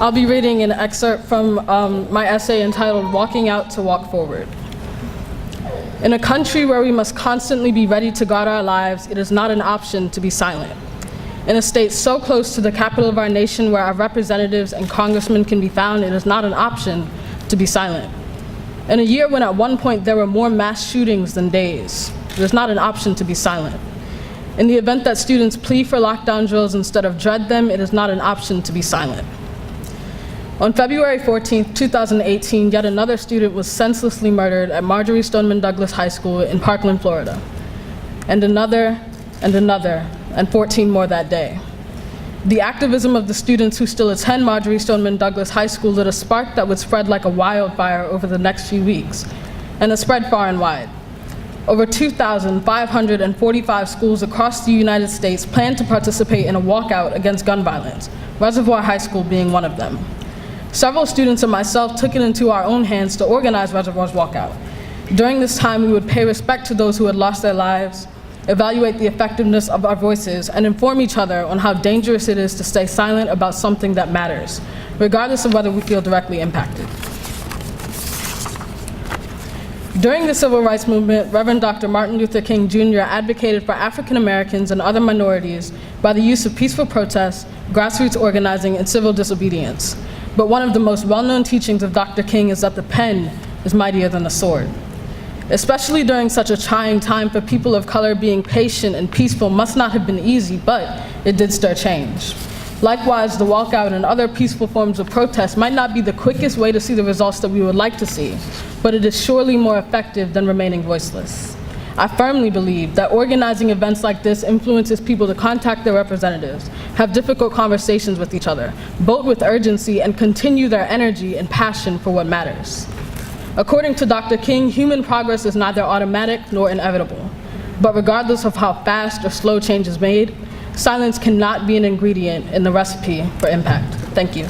I'll be reading an excerpt from my essay entitled "Walking Out to Walk Forward." In a country where we must constantly be ready to guard our lives, it is not an option to be silent. In a state so close to the capital of our nation where our representatives and congressmen can be found, it is not an option to be silent. In a year when at one point there were more mass shootings than days, it is not an option to be silent. In the event that students plea for lockdown drills instead of dread them, it is not an option to be silent. On February 14, 2018, yet another student was senselessly murdered at Marjory Stoneman Douglas High School in Parkland, Florida. And another, and 14 more that day. The activism of the students who still attend Marjory Stoneman Douglas High School lit a spark that would spread like a wildfire over the next few weeks, and it spread far and wide. Over 2,545 schools across the United States plan to participate in a walkout against gun violence, Reservoir High School being one of them. Several students and myself took it into our own hands to organize Reservoir's walkout. During this time, we would pay respect to those who had lost their lives, evaluate the effectiveness of our voices, and inform each other on how dangerous it is to stay silent about something that matters, regardless of whether we feel directly impacted. During the civil rights movement, Reverend Dr. Martin Luther King Jr. advocated for African Americans and other minorities by the use of peaceful protests, grassroots organizing, and civil disobedience. But one of the most well-known teachings of Dr. King is that the pen is mightier than the sword. Especially during such a trying time for people of color, being patient and peaceful must not have been easy, but it did stir change. Likewise, the walkout and other peaceful forms of protest might not be the quickest way to see the results that we would like to see, but it is surely more effective than remaining voiceless. I firmly believe that organizing events like this influences people to contact their representatives, have difficult conversations with each other, vote with urgency, and continue their energy and passion for what matters. According to Dr. King, human progress is neither automatic nor inevitable. But regardless of how fast or slow change is made, silence cannot be an ingredient in the recipe for impact. Thank you.